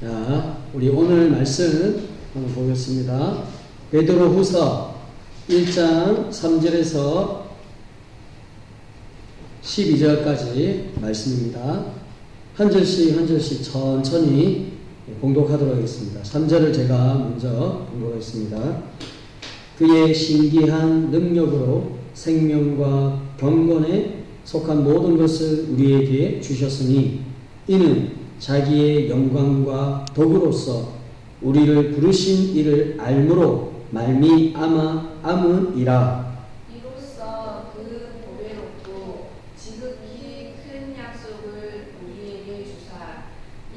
자, 우리 오늘 말씀 한번 보겠습니다. 베드로후서 1장 3절에서 12절까지 말씀입니다. 한 절씩 천천히 봉독하도록 하겠습니다. 3절을 제가 먼저 봉독하겠습니다. 그의 신기한 능력으로 생명과 경건에 속한 모든 것을 우리에게 주셨으니 이는 자기의 영광과 덕으로서 우리를 부르신 이를 알므로 말미암음이라. 이로써 그 보배롭고 지극히 큰 약속을 우리에게 주사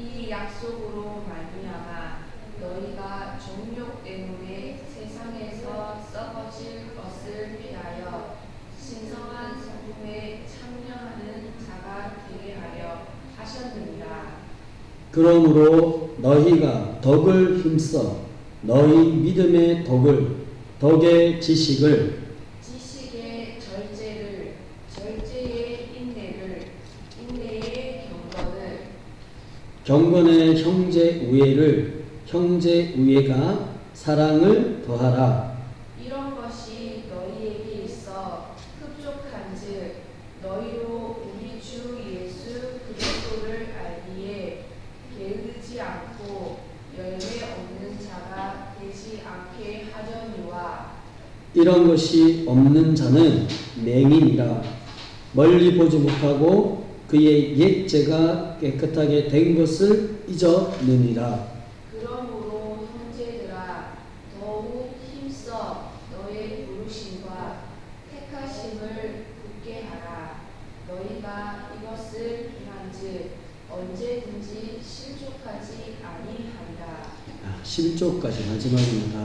이 약속으로 말미암아 너희가 정욕 때문에 세상에서 썩어질 것을 피하여 신성한 성품에 참여하는 자가 되게 하려 하셨느니라. 그러므로 너희가 덕을 힘써 너희 믿음의 덕의 지식의 절제를, 절제의 인내의 경건의 형제 우애가 사랑을 더하라. 이런 것이 너희에게 있어 흡족한즉 너희로 우리 주 예수 그리스도를 알기에 게으르지 않고 열매 없는 자가 되지 않게 하려니와. 이런 것이 없는 자는 맹인이라. 멀리 보지 못하고 그의 옛죄가 깨끗하게 된 것을 잊었느니라. 그러므로 형제들아 더욱 힘써 너의 부르심과 택하심을 굳게 하라. 너희가 이것을 비한즉 언제든지 실족하지 아니하리라. 11쪽까지 마지막입니다.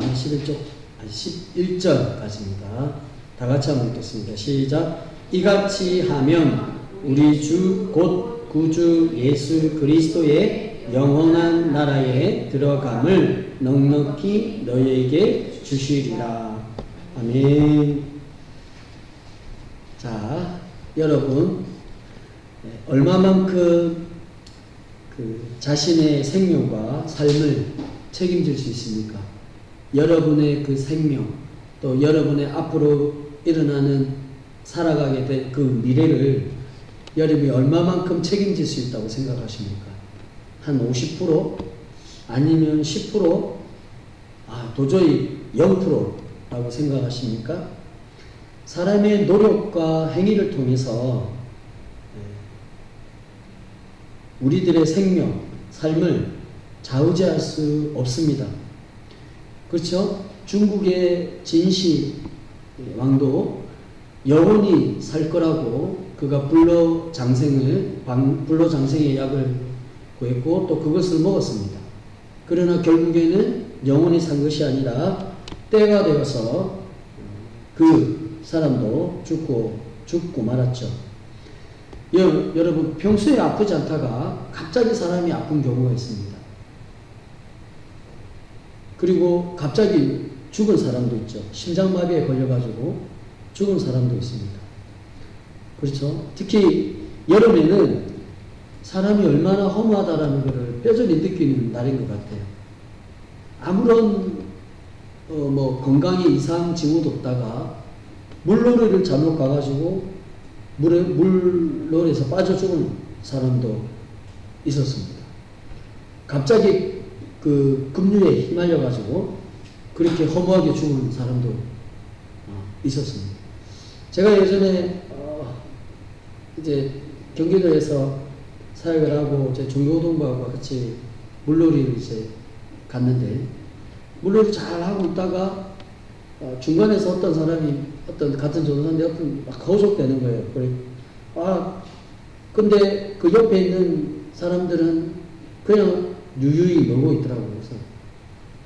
11절까지입니다. 다 같이 한번 읽겠습니다. 시작. 이같이 하면 우리 주 곧 구주 예수 그리스도의 영원한 나라에 들어감을 넉넉히 너희에게 주시리라. 아멘. 자, 여러분 얼마만큼 자신의 생명과 삶을 책임질 수 있습니까? 여러분의 그 생명, 또 여러분의 앞으로 일어나는 살아가게 될 그 미래를 여러분이 얼마만큼 책임질 수 있다고 생각하십니까? 한 50%? 아니면 10%? 도저히 0%라고 생각하십니까? 사람의 노력과 행위를 통해서 우리들의 생명, 삶을 좌우지할 수 없습니다. 그렇죠? 중국의 진시 왕도 영원히 살 거라고 그가 불로장생의 약을 구했고 또 그것을 먹었습니다. 그러나 결국에는 영원히 산 것이 아니라 때가 되어서 그 사람도 죽고 말았죠. 여러분 평소에 아프지 않다가 갑자기 사람이 아픈 경우가 있습니다. 그리고 갑자기 죽은 사람도 있죠. 심장마비에 걸려가지고 죽은 사람도 있습니다. 그렇죠? 특히 여름에는 사람이 얼마나 허무하다라는 것을 뼈저리 느끼는 날인 것 같아요. 아무런 건강에 이상 징후도 없다가 물놀이를 잘못 가가지고 물놀이에서 빠져 죽은 사람도 있었습니다. 갑자기 그 급류에 휘말려가지고 그렇게 허무하게 죽은 사람도 있었습니다. 제가 예전에 이제 경기도에서 사역을 하고 제 종교동부하고 같이 물놀이를 이제 갔는데 물놀이 잘 하고 있다가 중간에서 어떤 사람이 같은 조선사인데 막 허우적대는 거예요. 근데 그 옆에 있는 사람들은 그냥 유유히 놀고 있더라고요. 그래서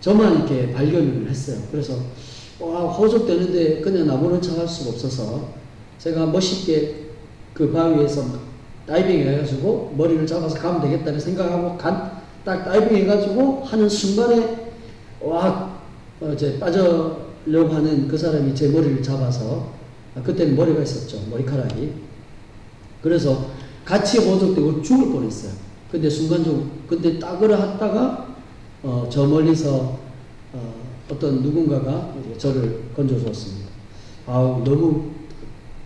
저만 이렇게 발견을 했어요. 그래서 허우적대는데 그냥 나무는 척할 수가 없어서 제가 멋있게 그 바위에서 다이빙 해가지고 머리를 잡아서 가면 되겠다는 생각하고 딱 다이빙 해가지고 하는 순간에 이제 빠져려고 하는 그 사람이 제 머리를 잡아서 그때는 머리가 있었죠. 머리카락이. 그래서 같이 호적되고 죽을 뻔했어요. 근데 순간적으로, 근데 따그라 하다가, 저 멀리서, 어떤 누군가가 저를 건져줬습니다. 너무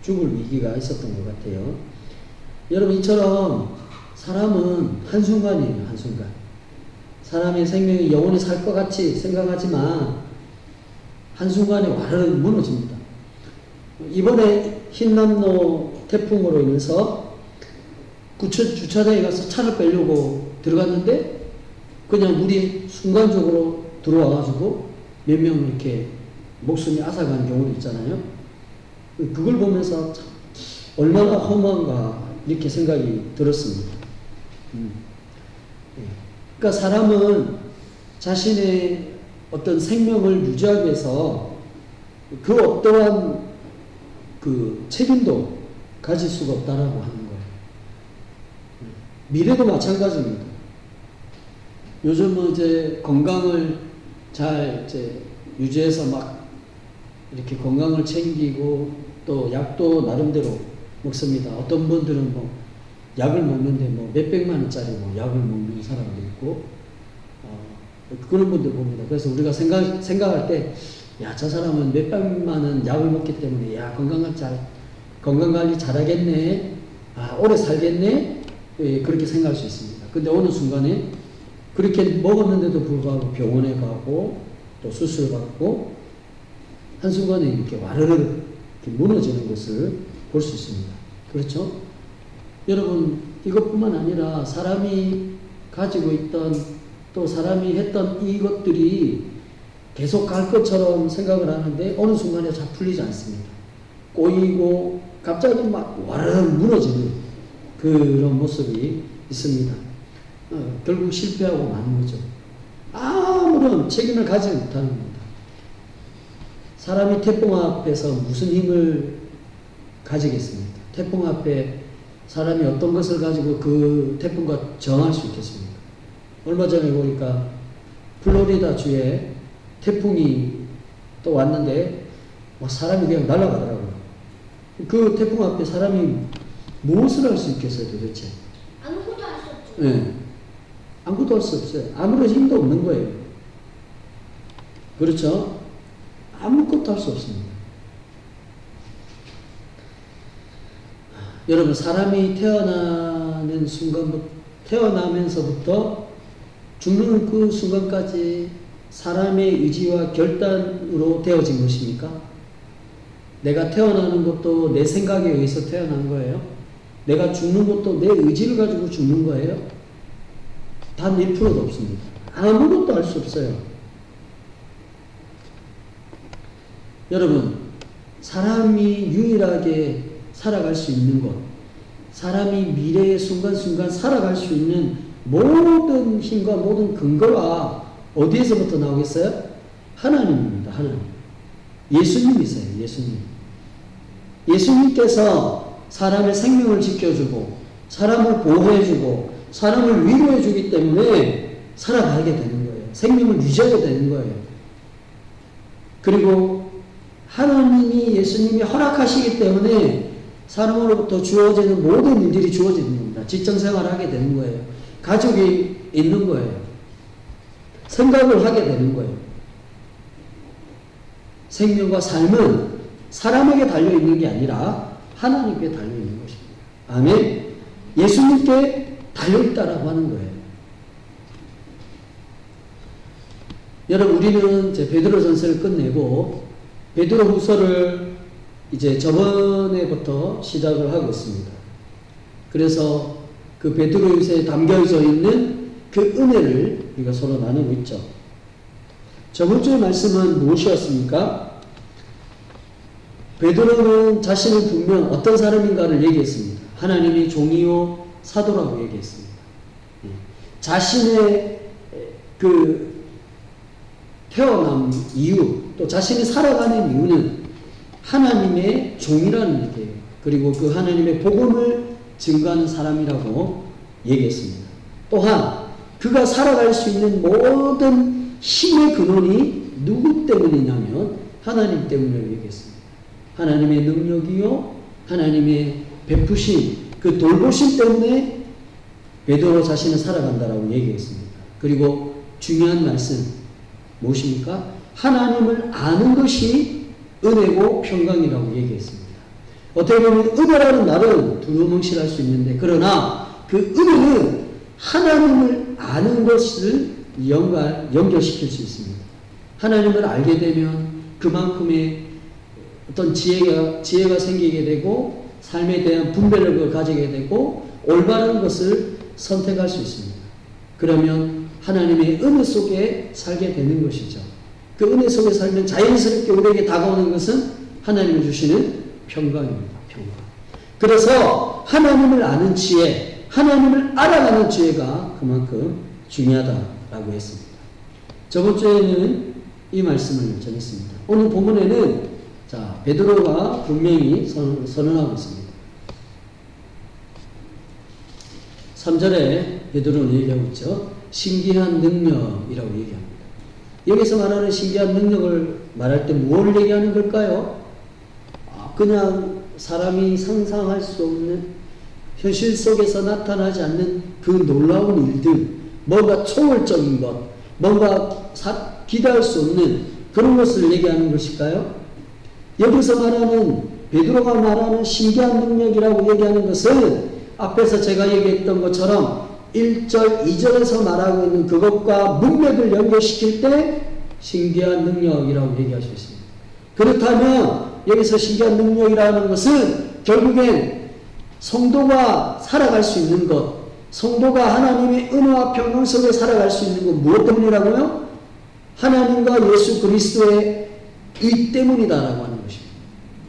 죽을 위기가 있었던 것 같아요. 여러분, 이처럼 사람은 한순간이에요, 한순간. 사람의 생명이 영원히 살 것 같이 생각하지만, 한순간에 와르르 무너집니다. 이번에 흰남노 태풍으로 인해서 주차장에 가서 차를 빼려고 들어갔는데 그냥 물이 순간적으로 들어와가지고 몇 명 이렇게 목숨이 앗아간 경우도 있잖아요. 그걸 보면서 참 얼마나 허무한가 이렇게 생각이 들었습니다. 그러니까 사람은 자신의 어떤 생명을 유지하기 위해서 그 어떠한 그 책임도 가질 수가 없다라고 하는 거예요. 미래도 마찬가지입니다. 요즘은 이제 건강을 잘 이제 유지해서 막 이렇게 건강을 챙기고 또 약도 나름대로 먹습니다. 어떤 분들은 뭐 약을 먹는데 뭐 몇백만 원짜리 뭐 약을 먹는 사람도 있고, 그런 분들 봅니다. 그래서 우리가 생각할 때, 야, 저 사람은 몇백만 원 약을 먹기 때문에, 야, 건강 관리 잘하겠네. 오래 살겠네. 예, 그렇게 생각할 수 있습니다. 근데 어느 순간에 그렇게 먹었는데도 불구하고 병원에 가고 또 수술 받고 한순간에 이렇게 와르르 이렇게 무너지는 것을 볼 수 있습니다. 그렇죠? 여러분, 이것뿐만 아니라 사람이 가지고 있던 또 사람이 했던 이것들이 계속 갈 것처럼 생각을 하는데 어느 순간에 잘 풀리지 않습니다. 꼬이고 갑자기 막 와르르 무너지는 그런 모습이 있습니다. 결국 실패하고 마는 거죠. 아무런 책임을 가지 못하는 겁니다. 사람이 태풍 앞에서 무슨 힘을 가지겠습니까? 태풍 앞에 사람이 어떤 것을 가지고 그 태풍과 정할 수 있겠습니까? 얼마 전에 보니까 플로리다 주에 태풍이 또 왔는데 사람이 그냥 날아가더라고요. 그 태풍 앞에 사람이 무엇을 할 수 있겠어요, 도대체? 아무것도 할 수 없죠. 네. 아무것도 할 수 없어요. 아무런 힘도 없는 거예요. 그렇죠? 아무것도 할 수 없습니다. 여러분, 사람이 태어나면서부터 죽는 그 순간까지 사람의 의지와 결단으로 되어진 것입니까? 내가 태어나는 것도 내 생각에 의해서 태어난 거예요? 내가 죽는 것도 내 의지를 가지고 죽는 거예요? 단 1%도 없습니다. 아무것도 할 수 없어요. 여러분, 사람이 유일하게 살아갈 수 있는 것, 사람이 미래의 순간순간 살아갈 수 있는 모든 힘과 모든 근거가 어디에서부터 나오겠어요? 하나님입니다. 하나님. 예수님이세요. 예수님. 예수님께서 사람의 생명을 지켜주고 사람을 보호해주고 사람을 위로해주기 때문에 살아가게 되는 거예요. 생명을 유지하게 되는 거예요. 그리고 하나님이 예수님이 허락하시기 때문에 사람으로부터 주어지는 모든 일들이 주어지는 겁니다. 직장생활을 하게 되는 거예요. 가족이 있는 거예요. 생각을 하게 되는 거예요. 생명과 삶은 사람에게 달려있는 게 아니라 하나님께 달려있는 것입니다. 아멘. 예수님께 달려있다라고 하는 거예요. 여러분, 우리는 이제 베드로전서를 끝내고 베드로후서를 이제 저번에부터 시작을 하고 있습니다. 그래서 그 베드로후서에 담겨져 있는 그 은혜를 우리가 서로 나누고 있죠. 저번 주의 말씀은 무엇이었습니까? 베드로는 자신은 분명 어떤 사람인가를 얘기했습니다. 하나님의 종이요 사도라고 얘기했습니다. 자신의 그 태어난 이유, 또 자신이 살아가는 이유는 하나님의 종이라는 얘기예요. 그리고 그 하나님의 복음을 증거하는 사람이라고 얘기했습니다. 또한 그가 살아갈 수 있는 모든 힘의 근원이 누구 때문이냐면 하나님 때문이라고 얘기했습니다. 하나님의 능력이요, 하나님의 베푸심, 그 돌보심 때문에 베드로 자신은 살아간다라고 얘기했습니다. 그리고 중요한 말씀 무엇입니까? 하나님을 아는 것이 은혜고 평강이라고 얘기했습니다. 어떻게 보면 은혜라는 말은 두루뭉실할 수 있는데, 그러나 그 은혜는 하나님을 아는 것을 연결시킬 수 있습니다. 하나님을 알게 되면 그만큼의 어떤 지혜가 생기게 되고, 삶에 대한 분별력을 가지게 되고, 올바른 것을 선택할 수 있습니다. 그러면 하나님의 은혜 속에 살게 되는 것이죠. 그 은혜 속에 살면 자연스럽게 우리에게 다가오는 것은 하나님이 주시는 평강입니다. 평강. 그래서 하나님을 아는 지혜, 하나님을 알아가는 지혜가 그만큼 중요하다라고 했습니다. 저번 주에는 이 말씀을 전했습니다. 오늘 본문에는 베드로가 분명히 선언하고 있습니다. 3절에 베드로는 얘기하고 있죠. 신기한 능력이라고 얘기합니다. 여기서 말하는 신기한 능력을 말할 때 무엇을 얘기하는 걸까요? 그냥 사람이 상상할 수 없는, 현실 속에서 나타나지 않는 그 놀라운 일들, 뭔가 초월적인 것, 뭔가 기대할 수 없는 그런 것을 얘기하는 것일까요? 여기서 말하는, 베드로가 말하는 신기한 능력이라고 얘기하는 것은 앞에서 제가 얘기했던 것처럼 1절, 2절에서 말하고 있는 그것과 문맥을 연결시킬 때 신기한 능력이라고 얘기할 수 있습니다. 그렇다면 여기서 신기한 능력이라는 것은 결국엔 성도가 살아갈 수 있는 것, 성도가 하나님의 은혜와 평강 속에 살아갈 수 있는 것, 무엇 때문이라고요? 하나님과 예수 그리스도의 의 때문이다라고 하는 것입니다.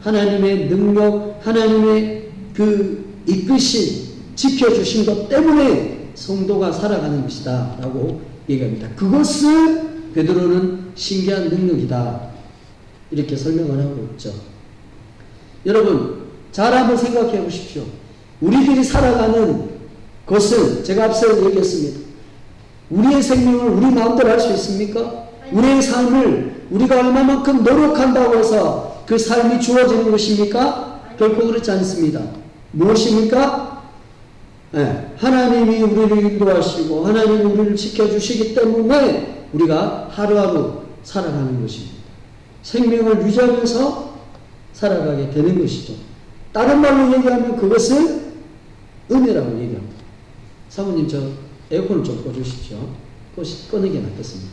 하나님의 능력, 하나님의 그 이끄신, 지켜주신 것 때문에 성도가 살아가는 것이다 라고 얘기합니다. 그것을 베드로는 신기한 능력이다 이렇게 설명을 하고 있죠. 여러분 잘 한번 생각해 보십시오. 우리들이 살아가는 것은 제가 앞서 얘기했습니다. 우리의 생명을 우리 마음대로 할 수 있습니까? 우리의 삶을 우리가 얼마만큼 노력한다고 해서 그 삶이 주어지는 것입니까? 결코 그렇지 않습니다. 무엇입니까? 네, 하나님이 우리를 인도하시고 하나님이 우리를 지켜주시기 때문에 우리가 하루하루 살아가는 것입니다. 생명을 유지하면서 살아가게 되는 것이죠. 다른 말로 얘기하면 그것을 은혜라고 얘기합니다. 사모님 저 에어컨을 좀 꺼주십시오. 꺼는 게 낫겠습니다.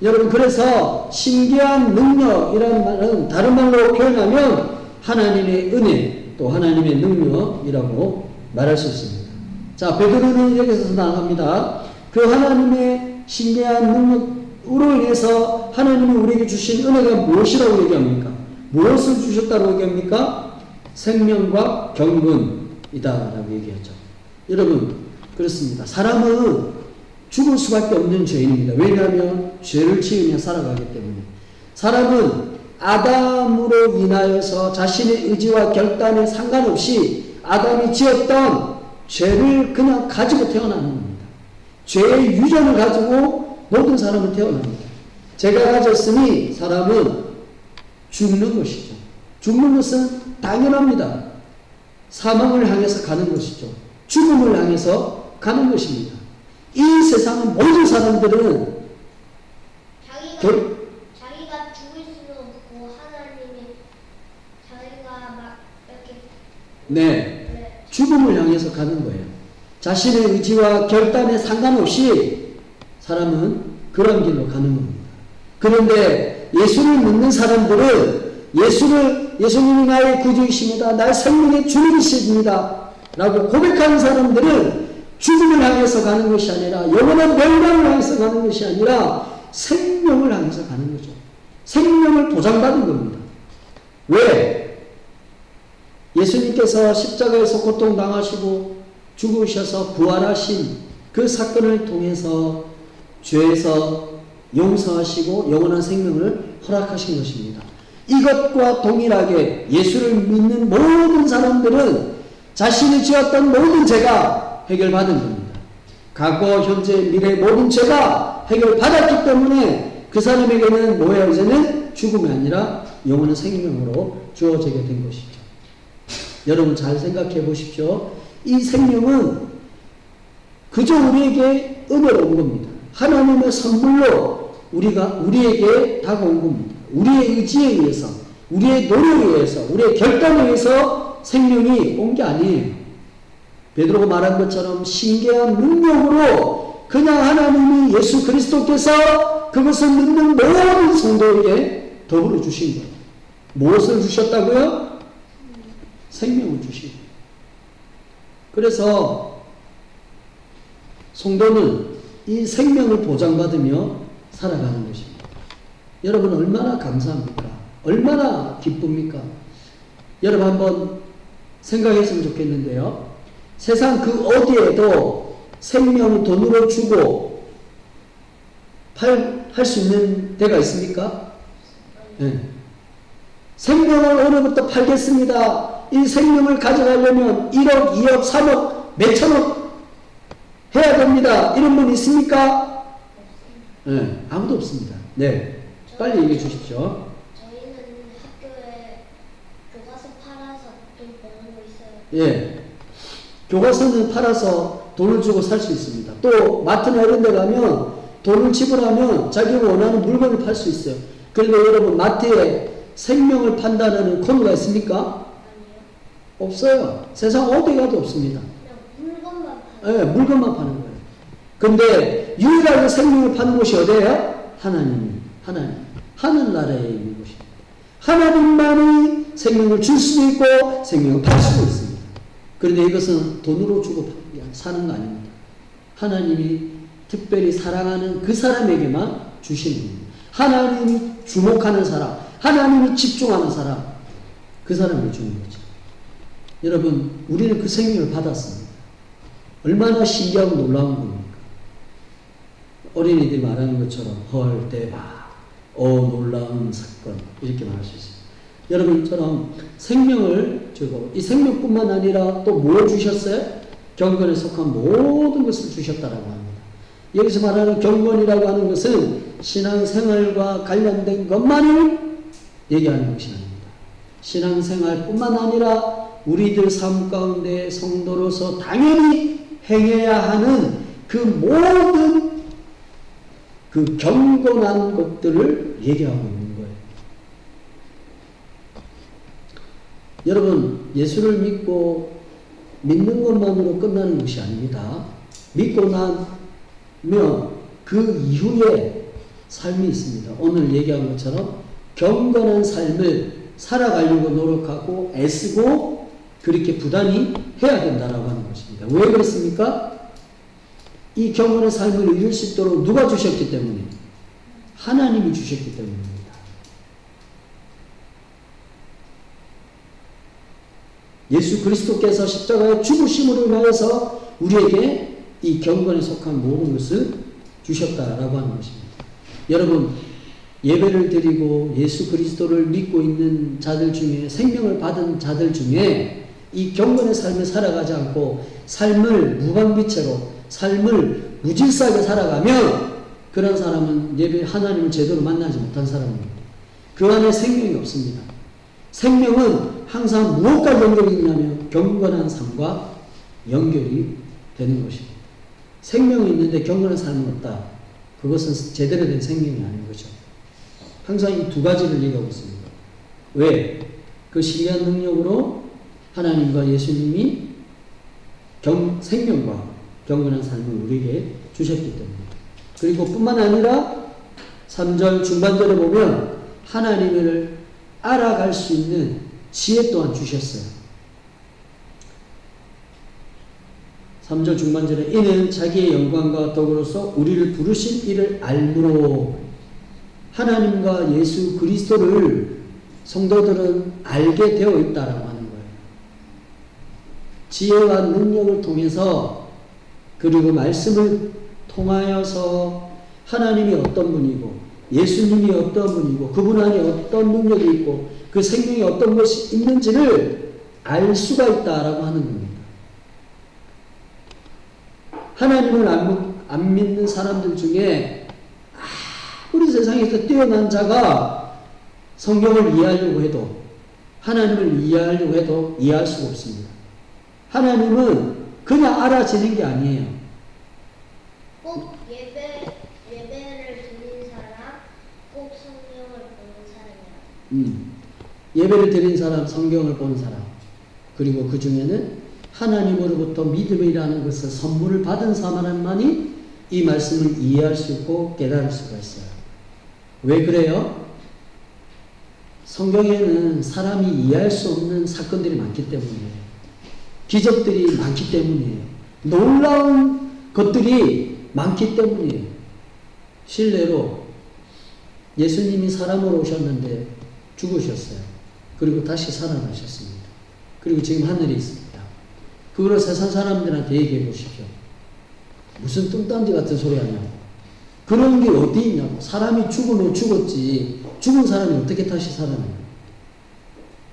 여러분 그래서 신기한 능력이라는 말은 다른 말로 표현하면 하나님의 은혜 또 하나님의 능력이라고 말할 수 있습니다. 자, 베드로는 여기서 나갑니다. 그 하나님의 신기한 능력으로 인해서 하나님이 우리에게 주신 은혜가 무엇이라고 얘기합니까? 무엇을 주셨다고 얘기합니까? 생명과 경건이다라고 얘기하죠. 여러분 그렇습니다. 사람은 죽을 수밖에 없는 죄인입니다. 왜냐하면 죄를 지으며 살아가기 때문에. 사람은 아담으로 인하여서 자신의 의지와 결단에 상관없이 아담이 지었던 죄를 그냥 가지고 태어나는 겁니다. 죄의 유전을 가지고 모든 사람은 태어납니다. 죄가 가졌으니 사람은 죽는 것이죠. 죽는 것은 당연합니다. 사망을 향해서 가는 것이죠. 죽음을 향해서 가는 것입니다. 이 세상은 모든 사람들은 자기가 죽을 수는 없고 하나님이 자기가 막 이렇게 네, 죽음을 향해서 가는 거예요. 자신의 의지와 결단에 상관없이 사람은 그런 길로 가는 겁니다. 그런데 예수를 믿는 사람들은 예수님이 나의 구주이십니다. 나의 생명의 주님이십니다. 라고 고백하는 사람들은 죽음을 향해서 가는 것이 아니라 영원한 멸망을 향해서 가는 것이 아니라 생명을 향해서 가는 거죠. 생명을 보장받은 겁니다. 왜? 예수님께서 십자가에서 고통당하시고 죽으셔서 부활하신 그 사건을 통해서 죄에서 용서하시고 영원한 생명을 허락하신 것입니다. 이것과 동일하게 예수를 믿는 모든 사람들은 자신이 지었던 모든 죄가 해결받은 겁니다. 과거, 현재, 미래 모든 죄가 해결받았기 때문에 그 사람에게는 뭐예요? 이제는 죽음이 아니라 영원한 생명으로 주어지게 된 것이죠. 여러분 잘 생각해 보십시오. 이 생명은 그저 우리에게 은혜로 온 겁니다. 하나님의 선물로 우리에게 다가온 겁니다. 우리의 의지에 의해서, 우리의 노력에 의해서, 우리의 결단에 의해서 생명이 온 게 아니에요. 베드로가 말한 것처럼 신기한 능력으로 그냥 하나님이 예수 그리스도께서 그것을 믿는 모든 성도에게 더불어 주신 거예요. 무엇을 주셨다고요? 생명을 주신 거예요. 그래서 성도는 이 생명을 보장받으며 살아가는 것입니다. 여러분 얼마나 감사합니까? 얼마나 기쁩니까? 여러분 한번 생각했으면 좋겠는데요. 세상 그 어디에도 생명을 돈으로 주고 할 수 있는 데가 있습니까? 네. 생명을 오늘부터 팔겠습니다. 이 생명을 가져가려면 1억, 2억, 3억, 몇천억 해야 됩니다. 이런 분 있습니까? 네, 아무도 없습니다. 네, 빨리 얘기해 주십시오. 저희는 학교에 교과서 팔아서 돈 버는 거 있어요. 예, 교과서는 팔아서 돈을 주고 살 수 있습니다. 또 마트나 이런 데 가면 돈을 지불하면 자기가 원하는 물건을 팔 수 있어요. 그런데 여러분 마트에 생명을 판다는 코너가 있습니까? 아니요. 없어요. 세상 어디 가도 없습니다. 그냥 물건만 팔아요. 예, 물건만 파는 거예요. 근데 유일하게 생명을 파는 곳이 어디예요? 하나님. 하늘나라에 있는 곳입니다. 하나님만이 생명을 줄 수도 있고 생명을 팔 수도 있습니다. 그런데 이것은 돈으로 주고 사는 거 아닙니다. 하나님이 특별히 사랑하는 그 사람에게만 주시는 겁니다. 하나님이 주목하는 사람, 하나님이 집중하는 사람, 그 사람을 주는 거죠. 여러분, 우리는 그 생명을 받았습니다. 얼마나 신기하고 놀라운 겁니까? 어린이들이 말하는 것처럼 헐, 대박, 놀라운 사건, 이렇게 말할 수 있습니다. 여러분처럼 생명을 주고, 이 생명뿐만 아니라 또 뭘 주셨어요? 경건에 속한 모든 것을 주셨다라고 합니다. 여기서 말하는 경건이라고 하는 것은 신앙생활과 관련된 것만을 얘기하는 것이 아닙니다. 신앙생활뿐만 아니라 우리들 삶 가운데 성도로서 당연히 행해야 하는 그 모든 그 경건한 것들을 얘기하고 있는 거예요. 여러분, 예수를 믿는 것만으로 끝나는 것이 아닙니다. 믿고 나면 그 이후에 삶이 있습니다. 오늘 얘기한 것처럼 경건한 삶을 살아가려고 노력하고 애쓰고 그렇게 부단히 해야 된다라고 하는 것입니다. 왜 그렇습니까? 이 경건의 삶을 이룰 수 있도록 누가 주셨기 때문에? 하나님이 주셨기 때문입니다. 예수 그리스도께서 십자가의 죽으심으로 인하여서 우리에게 이 경건에 속한 모든 것을 주셨다라고 하는 것입니다. 여러분, 예배를 드리고 예수 그리스도를 믿고 있는 자들 중에, 생명을 받은 자들 중에 이 경건의 삶을 살아가지 않고 삶을 무방비체로, 삶을 무질서하게 살아가면 그런 사람은 하나님을 제대로 만나지 못한 사람입니다. 그 안에 생명이 없습니다. 생명은 항상 무엇과 연결이 있냐면 경건한 삶과 연결이 되는 것입니다. 생명이 있는데 경건한 삶은 없다. 그것은 제대로 된 생명이 아닌 거죠. 항상 이 두 가지를 얘기하고 있습니다. 왜? 그 신기한 능력으로 하나님과 예수님이 생명과 경건한 삶을 우리에게 주셨기 때문에. 그리고 뿐만 아니라 3절 중반절에 보면 하나님을 알아갈 수 있는 지혜 또한 주셨어요. 3절 중반절에 이는 자기의 영광과 덕으로서 우리를 부르신 이를 알므로, 하나님과 예수 그리스도를 성도들은 알게 되어 있다라고 하는 거예요. 지혜와 능력을 통해서, 그리고 말씀을 통하여서 하나님이 어떤 분이고 예수님이 어떤 분이고 그분 안에 어떤 능력이 있고 그 생명이 어떤 것이 있는지를 알 수가 있다라고 하는 겁니다. 하나님을 안 믿는 사람들 중에 우리 세상에서 뛰어난 자가 성경을 이해하려고 해도, 하나님을 이해하려고 해도 이해할 수가 없습니다. 하나님은 그냥 알아지는 게 아니에요. 예배를 드린 사람, 꼭 성경을 보는 사람이야. 예배를 드린 사람, 성경을 보는 사람, 그리고 그 중에는 하나님으로부터 믿음이라는 것을 선물을 받은 사람만이 이 말씀을 이해할 수 있고 깨달을 수가 있어요. 왜 그래요? 성경에는 사람이 이해할 수 없는 사건들이 많기 때문이에요. 기적들이 많기 때문이에요. 놀라운 것들이 많기 때문이에요. 실례로 예수님이 사람으로 오셨는데 죽으셨어요. 그리고 다시 살아나셨습니다. 그리고 지금 하늘에 있습니다. 그걸 세상 사람들한테 얘기해 보십시오. 무슨 뚱딴지 같은 소리 하냐고. 그런 게 어디 있냐고. 사람이 죽으면 죽었지. 죽은 사람이 어떻게 다시 살아나요?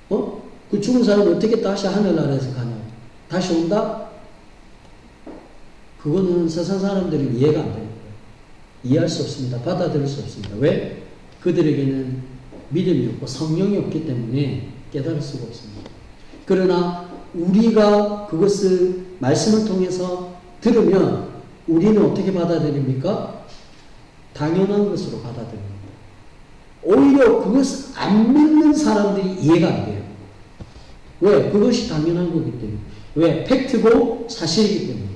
그 죽은 사람이 어떻게 다시 하늘나라에서 가냐고. 다시 온다? 그거는 세상 사람들은 이해가 안 돼요. 이해할 수 없습니다. 받아들일 수 없습니다. 왜? 그들에게는 믿음이 없고 성령이 없기 때문에 깨달을 수가 없습니다. 그러나 우리가 그것을 말씀을 통해서 들으면 우리는 어떻게 받아들입니까? 당연한 것으로 받아들입니다. 오히려 그것을 안 믿는 사람들이 이해가 안 돼요. 왜? 그것이 당연한 거기 때문에. 왜? 팩트고 사실이기 때문에.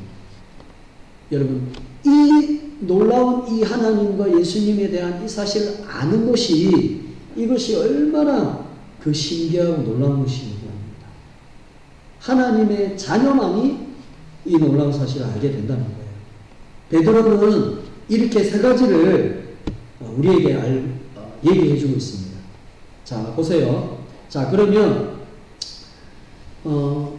여러분, 이 놀라운 이 하나님과 예수님에 대한 이 사실을 아는 것이 이것이 얼마나 그 신기하고 놀라운 것인지 합니다. 하나님의 자녀만이 이 놀라운 사실을 알게 된다는 거예요. 베드로는 이렇게 세 가지를 우리에게 얘기해 주고 있습니다. 자, 보세요. 자, 그러면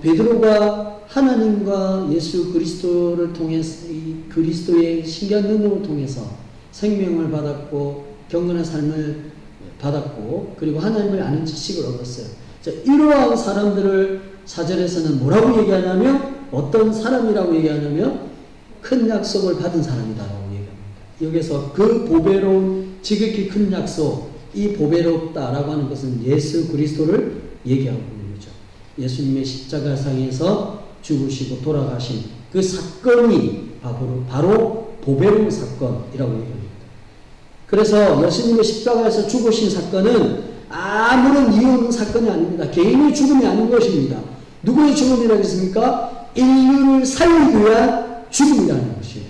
베드로가 하나님과 예수 그리스도를 통해서 이 그리스도의 신기한 능력을 통해서 생명을 받았고 경건한 삶을 받았고 그리고 하나님을 아는 지식을 얻었어요. 자, 이러한 사람들을 4절에서는 뭐라고 얘기하냐면 어떤 사람이라고 얘기하냐면 큰 약속을 받은 사람이다라고 얘기합니다. 여기서 그 보배로운 지극히 큰 약속, 이 보배롭다라고 하는 것은 예수 그리스도를 얘기하고 있는 거죠. 예수님의 십자가상에서 죽으시고 돌아가신 그 사건이 바로 보배로운 사건이라고 얘기합니다. 그래서 예수님의 십자가에서 죽으신 사건은 아무런 이유 없는 사건이 아닙니다. 개인의 죽음이 아닌 것입니다. 누구의 죽음이라고 했습니까? 인류를 살리기 위한 죽음이라는 것이에요.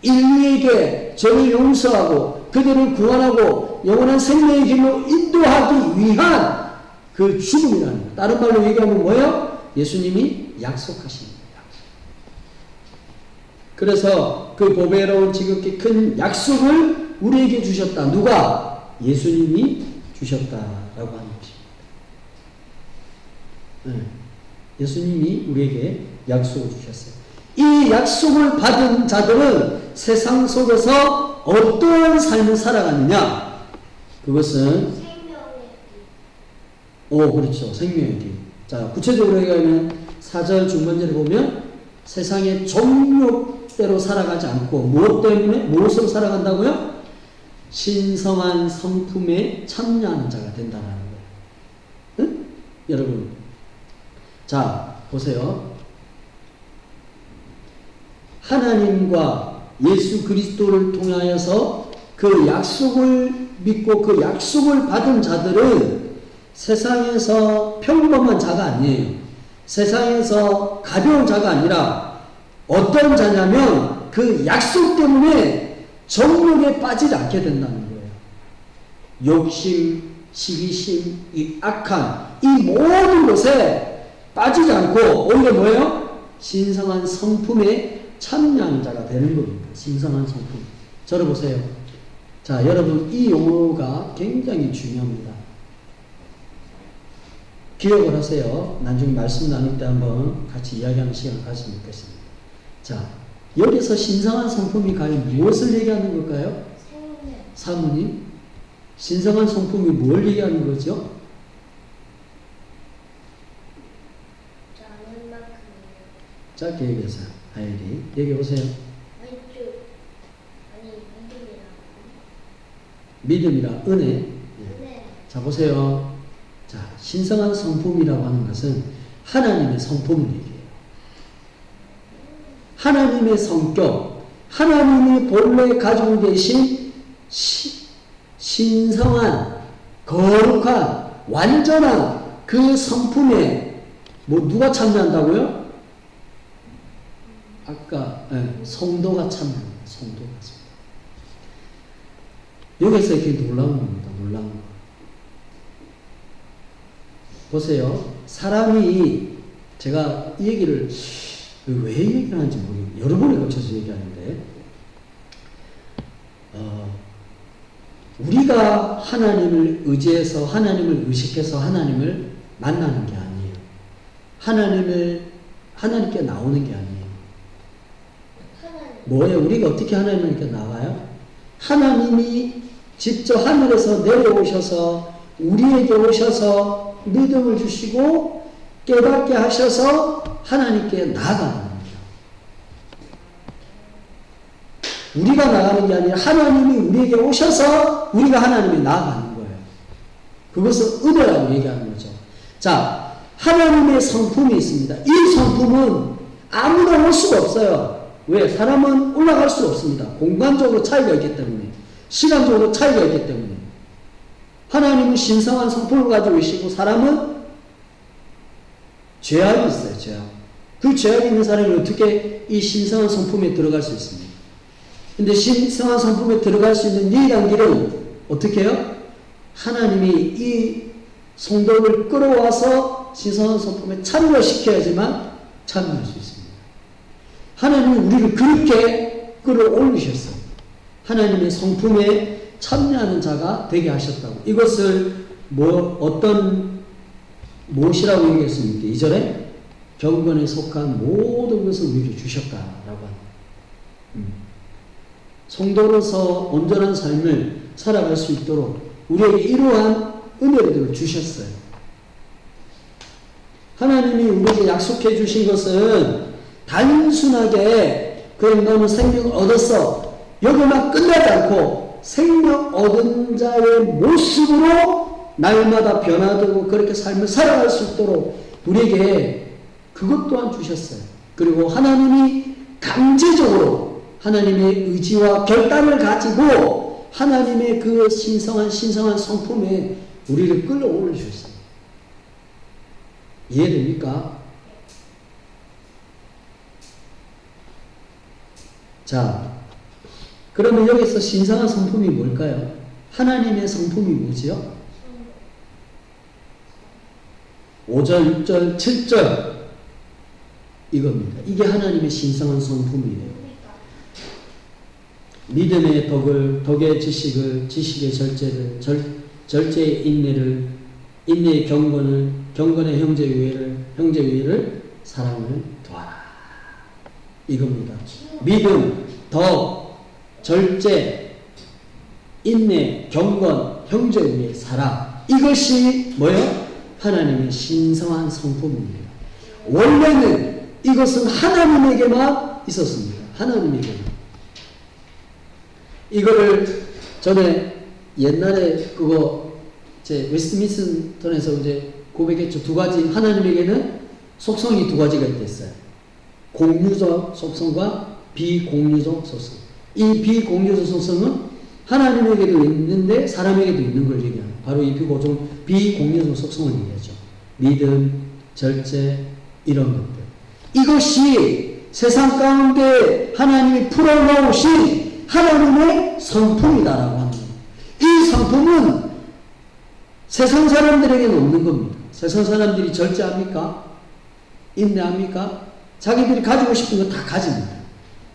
인류에게 죄를 용서하고 그들을 구원하고 영원한 생명의 길로 인도하기 위한 그 죽음이라는 것. 다른 말로 얘기하면 뭐예요? 예수님이 약속하신 거예요. 그래서 그 보배로운 지극히 큰 약속을 우리에게 주셨다. 누가? 예수님이 주셨다라고 하는 것입니다. 네. 예수님이 우리에게 약속을 주셨어요. 이 약속을 받은 자들은 세상 속에서 어떠한 삶을 살아가느냐? 그것은 그렇죠. 생명의 길. 자, 구체적으로 얘기하면 4절 중반절에 보면 세상의 정욕대로 살아가지 않고 무엇으로 살아간다고요? 신성한 성품에 참여하는 자가 된다는 거예요. 응? 여러분, 자, 보세요. 하나님과 예수 그리스도를 통하여서 그 약속을 믿고 그 약속을 받은 자들은 세상에서 평범한 자가 아니에요. 세상에서 가벼운 자가 아니라 어떤 자냐면 그 약속 때문에 정욕에 빠지지 않게 된다는 거예요. 욕심, 시기심, 이 악한 이 모든 것에 빠지지 않고 오히려 뭐예요? 신성한 성품에 참여하는 자가 되는 겁니다. 신성한 성품. 저를 보세요. 자, 여러분 이 용어가 굉장히 중요합니다. 기억을 하세요. 나중에 말씀 나눌 때 한번 같이 이야기하는 시간을 가지면 좋겠습니다. 자, 여기서 신성한 성품이 과연 무엇을 얘기하는 걸까요? 사모님, 신성한 성품이 뭘 얘기하는 거죠? 짧게 얘기해서요. 하율이 얘기해 보세요. 믿음이라 은혜. 네. 자, 보세요. 자, 신성한 성품이라고 하는 것은 하나님의 성품을 얘기해요. 하나님의 성격, 하나님이 본래 가지고 계신 신성한, 거룩한, 완전한 그 성품에 누가 참여한다고요? 아까 성도가 참여합니다. 성도가 참여. 여기서 이렇게 놀라운 겁니다. 놀라운 거. 보세요. 사람이, 제가 이 얘기를 왜 얘기를 하는지 모르겠어요. 여러 번에 걸쳐서 얘기하는데, 우리가 하나님을 의지해서, 하나님을 의식해서 하나님을 만나는 게 아니에요. 하나님께 나오는 게 아니에요. 뭐예요? 우리가 어떻게 하나님께 나가요? 하나님이 직접 하늘에서 내려오셔서 우리에게 오셔서 믿음을 주시고 깨닫게 하셔서 하나님께 나아가는 겁니다. 우리가 나가는 게 아니라 하나님이 우리에게 오셔서 우리가 하나님에 나아가는 거예요. 그것을 은혜라고 얘기하는 거죠. 자, 하나님의 성품이 있습니다. 이 성품은 아무나 올 수가 없어요. 왜? 사람은 올라갈 수 없습니다. 공간적으로 차이가 있기 때문에, 시간적으로 차이가 있기 때문에. 하나님은 신성한 성품을 가지고 계시고 사람은 죄악이 있어요. 죄악. 그 죄악이 있는 사람이 어떻게 이 신성한 성품에 들어갈 수 있습니까? 근데 신성한 성품에 들어갈 수 있는 유일한 길은 어떻게 해요? 하나님이 이 성도를 끌어와서 신성한 성품에 참여시켜야지만 참여할 수 있습니다. 하나님이 우리를 그렇게 끌어올리셨어요. 하나님의 성품에 참여하는 자가 되게 하셨다고. 이것을 무엇이라고 얘기했습니까? 2절에 경건에 속한 모든 것을 우리에게 주셨다라고 합니다. 성도로서 온전한 삶을 살아갈 수 있도록 우리에게 이러한 은혜를 주셨어요. 하나님이 우리에게 약속해 주신 것은 단순하게 그냥 너는 생명을 얻었어, 여기만 끝나지 않고 생명 얻은 자의 모습으로 날마다 변화되고 그렇게 삶을 살아갈 수 있도록 우리에게 그것 또한 주셨어요. 그리고 하나님이 강제적으로 하나님의 의지와 결단을 가지고 하나님의 그 신성한 성품에 우리를 끌어올려 주셨어요. 이해됩니까? 자, 그러면 여기서 신성한 성품이 뭘까요? 하나님의 성품이 뭐지요? 5절, 6절, 7절 이겁니다. 이게 하나님의 신성한 성품이에요. 믿음의 덕을, 덕의 지식을, 지식의 절제를, 절제의 인내를, 인내의 경건을, 경건의 형제위를, 형제위를, 사랑을 도하라. 이겁니다. 믿음, 덕, 절제, 인내, 경건, 형제위의 사랑. 이것이 뭐예요? 하나님의 신성한 성품입니다. 원래는 이것은 하나님에게만 있었습니다. 하나님에게만. 이거를 전에 옛날에 제 웨스트민스턴에서 이제 고백했죠. 두 가지, 하나님에게는 속성이 두 가지가 있댔어요. 공유적 속성과 비공유적 속성. 이 비공유적 속성은 하나님에게도 있는데 사람에게도 있는 걸 얘기하는, 바로 이 비공유적 속성을 얘기하죠. 믿음, 절제, 이런 것들. 이것이 세상 가운데 하나님이 풀어놓으신 하나님의 성품이다라고 합니다. 이 성품은 세상 사람들에게는 없는 겁니다. 세상 사람들이 절제합니까? 인내합니까? 자기들이 가지고 싶은 거 다 가집니다.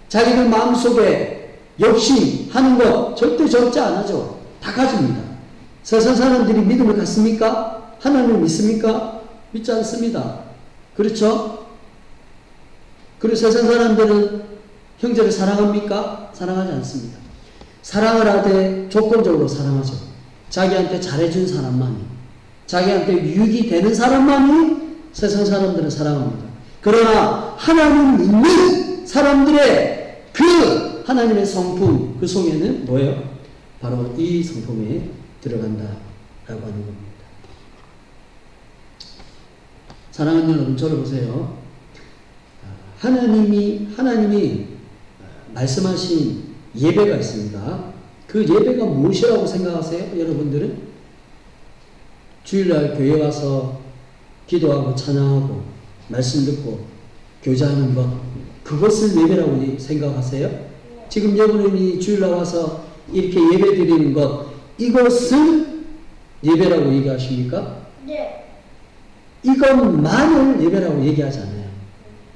자기들 마음속에 욕심하는 것 절대 절제 안 하죠. 다 가집니다. 세상 사람들이 믿음을 갖습니까? 하나님을 믿습니까? 믿지 않습니다. 그렇죠? 그리고 세상 사람들은 형제를 사랑합니까? 사랑하지 않습니다. 사랑을 하되 조건적으로 사랑하죠. 자기한테 잘해준 사람만이, 자기한테 유익이 되는 사람만이 세상 사람들은 사랑합니다. 그러나 하나님 믿는 사람들의 그 하나님의 성품, 그 속에는 뭐예요? 바로 이 성품에 들어간다라고 하는 겁니다. 사랑하는 여러분, 저를 보세요. 하나님이 말씀하신 예배가 있습니다. 그 예배가 무엇이라고 생각하세요? 여러분들은? 주일날 교회 와서 기도하고 찬양하고 말씀 듣고 교제하는 것, 그것을 예배라고 생각하세요? 지금 여러분이 주일날 와서 이렇게 예배 드리는 것, 이것을 예배라고 얘기하십니까? 네. 이것만을 예배라고 얘기하지 않아요.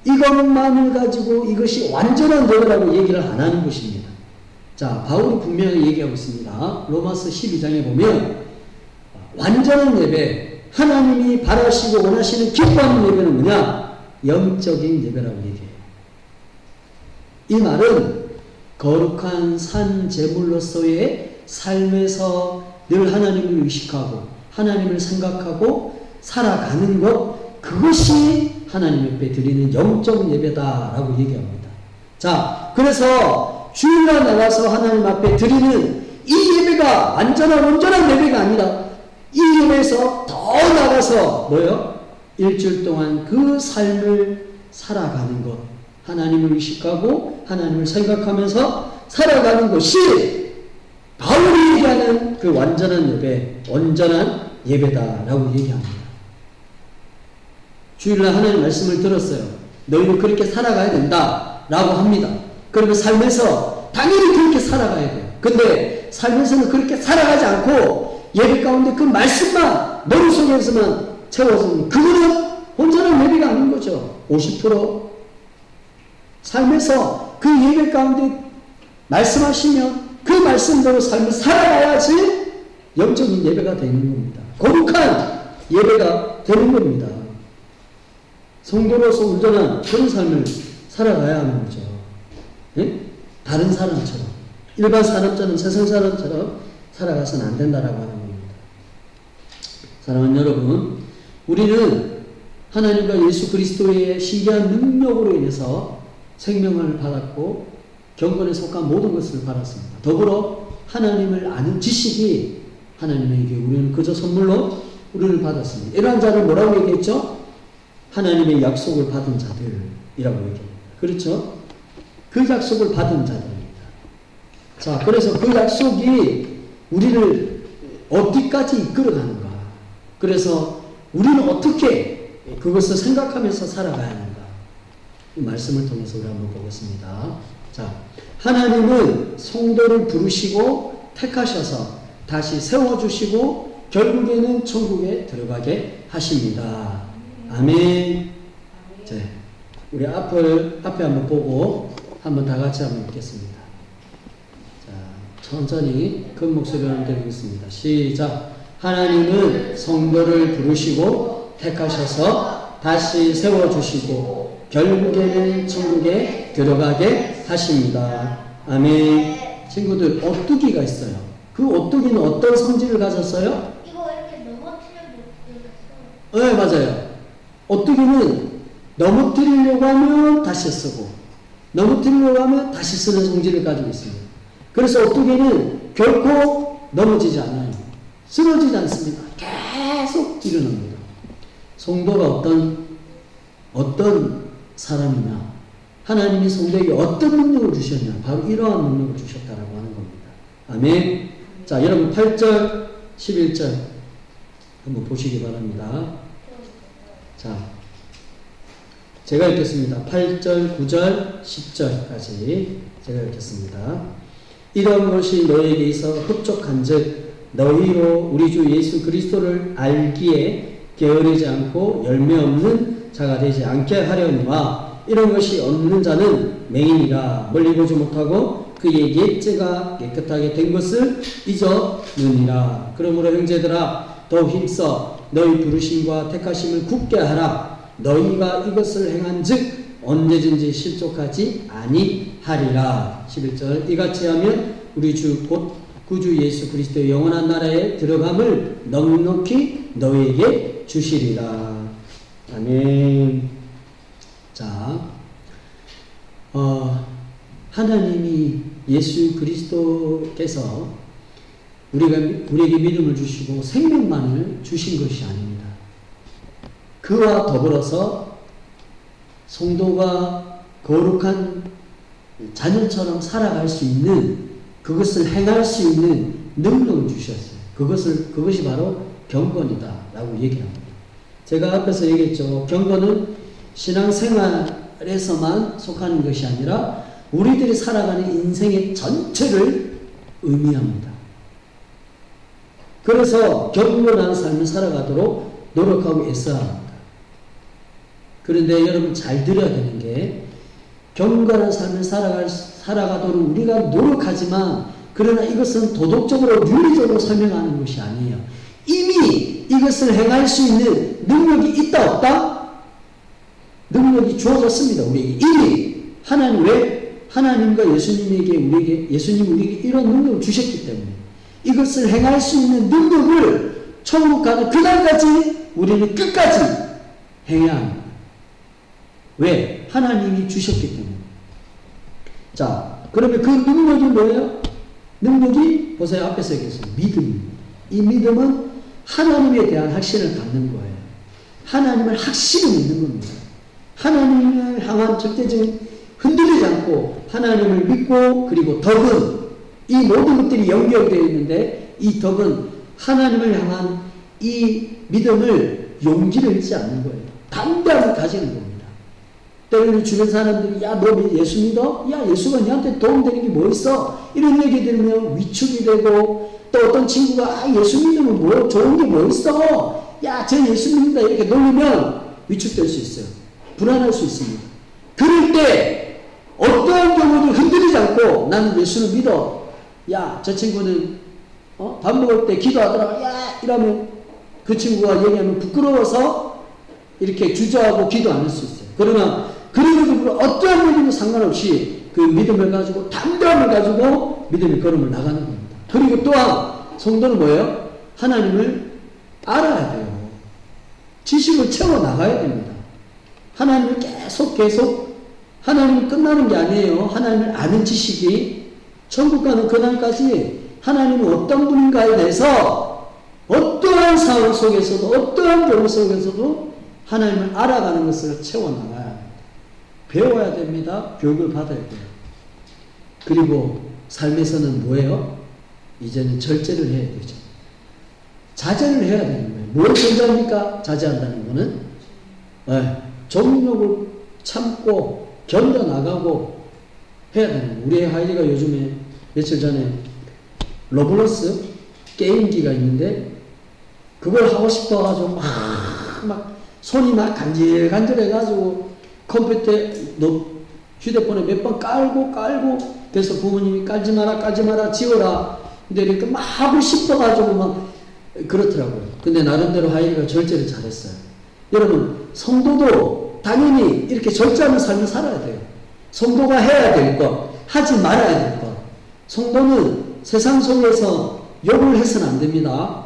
이것만을 가지고 이것이 완전한 예배라고 얘기를 안 하는 것입니다. 자, 바울이 분명히 얘기하고 있습니다. 로마서 12장에 보면 완전한 예배, 하나님이 바라시고 원하시는 기뻐하는 예배는 뭐냐? 영적인 예배라고 얘기해요. 이 말은 거룩한 산 제물로서의 삶에서 늘 하나님을 의식하고 하나님을 생각하고 살아가는 것, 그것이 하나님 옆에 드리는 영적 예배다라고 얘기합니다. 자, 그래서 주일날 나가서 하나님 앞에 드리는 이 예배가 완전한 온전한 예배가 아니라 이 예배에서 더 나가서 뭐요? 일주일 동안 그 삶을 살아가는 것, 하나님을 의식하고 하나님을 생각하면서 살아가는 것이 바울이 얘기하는 그 완전한 예배, 온전한 예배다라고 얘기합니다. 주일날 하나님 말씀을 들었어요. 너희는 그렇게 살아가야 된다라고 합니다. 그러면 삶에서 당연히 그렇게 살아가야 돼요. 근데 삶에서는 그렇게 살아가지 않고 예배 가운데 그 말씀만 머릿속에서만 채워서 그거는 온전한 예배가 아닌 거죠. 50% 삶에서 그 예배 가운데 말씀하시면 그 말씀대로 삶을 살아가야지 영적인 예배가 되는 겁니다. 거룩한 예배가 되는 겁니다. 성도로서 온전한 그런 삶을 살아가야 하는 거죠. 예? 다른 사람처럼, 일반 사람처럼, 세상 사람처럼 살아가서는 안 된다라고 하는 겁니다. 사랑하는 여러분, 우리는 하나님과 예수 그리스도의 신기한 능력으로 인해서 생명을 받았고 경건에 속한 모든 것을 받았습니다. 더불어 하나님을 아는 지식이 하나님에게 우리는 그저 선물로 우리를 받았습니다. 이러한 자를 뭐라고 얘기했죠? 하나님의 약속을 받은 자들이라고 얘기합니다. 그렇죠? 그 약속을 받은 자들입니다. 자, 그래서 그 약속이 우리를 어디까지 이끌어가는가? 그래서 우리는 어떻게 그것을 생각하면서 살아가야 하는가? 이 말씀을 통해서 우리 한번 보겠습니다. 자, 하나님은 성도를 부르시고 택하셔서 다시 세워주시고 결국에는 천국에 들어가게 하십니다. 아멘. 자, 우리 앞에 한번 보고 한번 다 같이 한번 읽겠습니다. 자, 천천히 큰 목소리로 한번 드리겠습니다. 시작. 하나님은 성도를 부르시고 택하셔서 다시 세워주시고 결국에는 천국에 들어가게 하십니다. 아멘. 친구들, 오뚜기가 있어요. 그 오뚜기는 어떤 성질을 가졌어요? 이거 이렇게 넘어뜨려도 되겠어요? 네, 맞아요. 오뚜기는 넘어뜨리려고 하면 다시 쓰고 넘어뜨리려고 하면 다시 쓰는 성질을 가지고 있습니다. 그래서 오뚜기는 결코 넘어지지 않아요. 쓰러지지 않습니다. 계속 일어납니다. 성도가 어떤 사람이냐, 하나님이 성도에게 어떤 능력을 주셨냐, 바로 이러한 능력을 주셨다라고 하는 겁니다. 아멘. 자, 여러분 8절 11절 한번 보시기 바랍니다. 자, 제가 읽겠습니다. 8절, 9절, 10절까지 제가 읽겠습니다. 이런 것이 너에게 있어 흡족한즉 너희로 우리 주 예수 그리스도를 알기에 게으르지 않고 열매 없는 자가 되지 않게 하려니와 이런 것이 없는 자는 맹인이라 멀리 보지 못하고 그의 옛죄가 깨끗하게 된 것을 잊었느니라. 그러므로 형제들아 더 힘써 너희 부르심과 택하심을 굳게 하라. 너희가 이것을 행한즉 언제든지 실족하지 아니하리라. 11절 이같이 하면 우리 주 곧 구주 예수 그리스도의 영원한 나라에 들어감을 넉넉히 너희에게 주시리라. 아멘. 자, 하나님이 예수 그리스도께서 우리에게 믿음을 주시고 생명만을 주신 것이 아닙니다. 그와 더불어서 성도가 거룩한 자녀처럼 살아갈 수 있는, 그것을 행할 수 있는 능력을 주셨어요. 그것이 바로 경건이다라고 얘기합니다. 제가 앞에서 얘기했죠. 경건은 신앙생활에서만 속하는 것이 아니라 우리들이 살아가는 인생의 전체를 의미합니다. 그래서 경건한 삶을 살아가도록 노력하고 애써야 합니다. 그런데 여러분 잘 들어야 되는 게, 경건한 삶을 살아가도록 우리가 노력하지만, 그러나 이것은 도덕적으로 윤리적으로 설명하는 것이 아니에요. 이미 이것을 행할 수 있는 능력이 있다 없다? 능력이 주어졌습니다. 우리에게 이미. 하나님, 왜? 하나님과 예수님이 우리에게 이런 능력을 주셨기 때문에 이것을 행할 수 있는 능력을 천국 가는 그날까지 우리는 끝까지 행해야 합니다. 왜? 하나님이 주셨기 때문에. 자, 그러면 그 능력이 뭐예요? 능력이 보세요. 앞에서 얘기했어요. 믿음입니다. 이 믿음은 하나님에 대한 확신을 갖는 거예요. 하나님을 확실히 믿는 겁니다. 하나님을 향한 절대적인 흔들리지 않고 하나님을 믿고, 그리고 덕은, 이 모든 것들이 연결되어 있는데, 이 덕은 하나님을 향한 이 믿음을 용기를 잃지 않는 거예요. 담대함을 가지는 겁니다. 때로는 주변 사람들이, 야, 너 예수 믿어? 야, 예수가 너한테 도움되는 게 뭐 있어? 이런 얘기 들으면 위축이 되고, 또 어떤 친구가, 아, 예수 믿으면 뭐, 좋은 게 뭐 있어? 야, 저 예수 믿는다. 이렇게 놀리면 위축될 수 있어요. 불안할 수 있습니다. 그럴 때, 어떠한 경우도 흔들리지 않고, 나는 예수를 믿어. 야, 저 친구는, 밥 먹을 때 기도하더라. 야, 이러면 그 친구가 얘기하면 부끄러워서 이렇게 주저하고 기도 안 할 수 있어요. 그러나, 그리고 어떠한 일이든 상관없이 그 믿음을 가지고, 담대함을 가지고 믿음의 걸음을 나가는 겁니다. 그리고 또한 성도는 뭐예요? 하나님을 알아야 돼요. 지식을 채워 나가야 됩니다. 하나님을 계속 하나님이 끝나는 게 아니에요. 하나님을 아는 지식이 천국 가는 그날까지 하나님은 어떤 분인가에 대해서 어떠한 상황 속에서도, 어떠한 경우 속에서도 하나님을 알아가는 것을 채워나가야 합니다. 배워야 됩니다. 교육을 받아야 돼요. 그리고 삶에서는 뭐예요? 이제는 절제를 해야 되죠. 자제를 해야 되는 거예요. 뭘 존재합니까? 자제한다는 거는? 네. 정욕을 참고 견뎌나가고 해야 되는 거예요. 우리 하이리가 요즘에 며칠 전에 로블록스 게임기가 있는데, 그걸 하고 싶어가지고 막 손이 막 간질간질해가지고 컴퓨터에 휴대폰에 몇 번 깔고 그래서 부모님이 깔지 마라 지워라. 근데 이렇게 막 하고 싶어가지고 막 그렇더라고요. 근데 나름대로 하이리가 절제를 잘했어요. 여러분, 성도도 당연히 이렇게 절제하는 삶을 살아야 돼요. 성도가 해야 될 것, 하지 말아야 될 것. 성도는 세상 속에서 욕을 해서는 안 됩니다.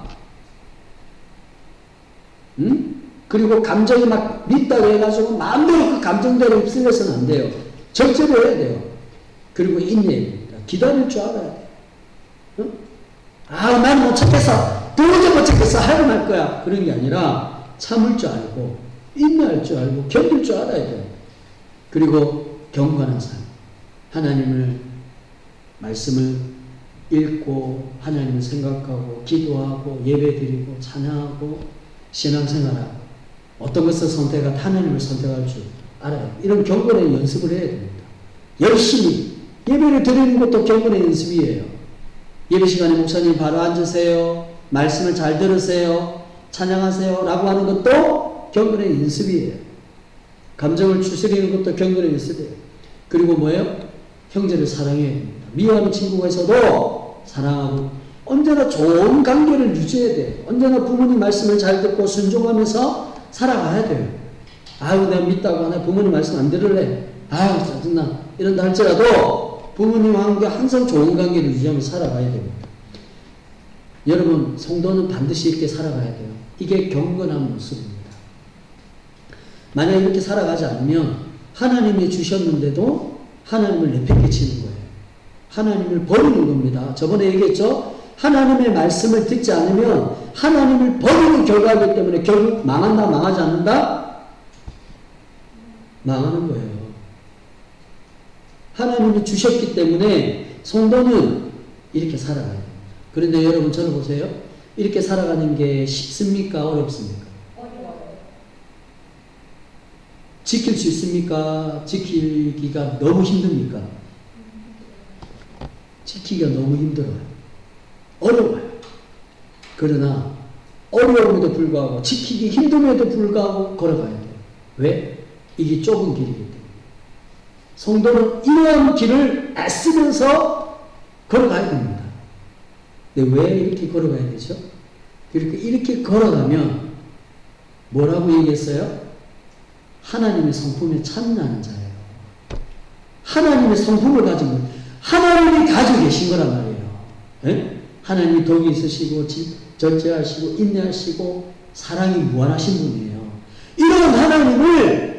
그리고 감정이 막 밉다고 해가지고 마음대로 그 감정대로 휩쓸려서는 안 돼요. 절제를 해야 돼요. 그리고 인내입니다. 기다릴 줄 알아야 돼요. 아, 나는 못 참겠어. 도저히 못 참겠어. 하고 말 거야. 그런 게 아니라 참을 줄 알고, 인내할 줄 알고, 견딜 줄 알아야 돼요. 그리고 경건한 삶. 하나님을, 말씀을 읽고, 하나님을 생각하고, 기도하고, 예배드리고, 찬양하고, 신앙생활하고, 어떤 것을 선택할, 하나님을 선택할 줄 알아야 돼요. 이런 경건의 연습을 해야 됩니다. 열심히 예배를 드리는 것도 경건의 연습이에요. 예배 시간에 목사님 바로 앉으세요. 말씀을 잘 들으세요. 찬양하세요. 라고 하는 것도 경건의 연습이에요. 감정을 추스리는 것도 경건의 연습이에요. 그리고 뭐예요? 형제를 사랑해야 됩니다. 미워하는 친구가 있어도 사랑하고, 언제나 좋은 관계를 유지해야 돼요. 언제나 부모님 말씀을 잘 듣고 순종하면서 살아가야 돼요. 아유, 내가 믿다고 하나 부모님 말씀 안 들을래. 아유, 짜증나. 이런다 할지라도 부모님과 함께 항상 좋은 관계를 유지하면서 살아가야 됩니다. 여러분, 성도는 반드시 이렇게 살아가야 돼요. 이게 경건한 모습입니다. 만약 이렇게 살아가지 않으면 하나님이 주셨는데도 하나님을 내팽개치는 거예요. 하나님을 버리는 겁니다. 저번에 얘기했죠? 하나님의 말씀을 듣지 않으면 하나님을 버리는 결과이기 때문에 결국 망한다, 망하지 않는다? 망하는 거예요. 하나님이 주셨기 때문에 성도는 이렇게 살아가야 돼요. 그런데 여러분 저를 보세요. 이렇게 살아가는 게 쉽습니까? 어렵습니까? 어려워요. 지킬 수 있습니까? 지키기가 너무 힘듭니까? 지키기가 너무 힘들어요. 어려워요. 그러나 어려움에도 불구하고 지키기 힘듦에도 불구하고 걸어가야 돼요. 왜? 이게 좁은 길이기 때문에. 성도는 이러한 길을 애쓰면서 걸어가야 됩니다. 근데 왜 이렇게 걸어가야 되죠? 이렇게 걸어가면 뭐라고 얘기했어요? 하나님의 성품에 참여하는 자예요. 하나님의 성품을 가진 분, 하나님이 가지고 계신 거란 말이에요. 네? 하나님이 덕이 있으시고 절제하시고 인내하시고 사랑이 무한하신 분이에요. 이런 하나님을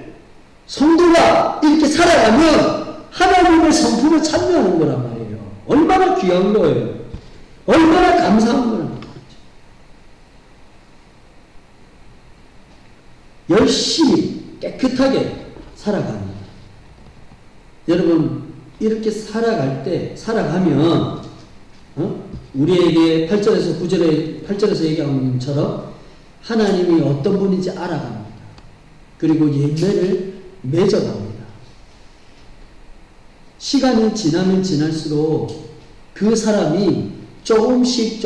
성도가 이렇게 살아가면 하나님의 성품에 참여하는 거란 말이에요. 얼마나 귀한 거예요. 얼마나 감사한 거란 말이죠. 열심히 깨끗하게 살아갑니다. 여러분 이렇게 살아가면 우리에게 8절에서 9절에 8절에서 얘기한 것처럼 하나님이 어떤 분인지 알아갑니다. 그리고 열매를 맺어갑니다. 시간이 지나면 지날수록 그 사람이 조금씩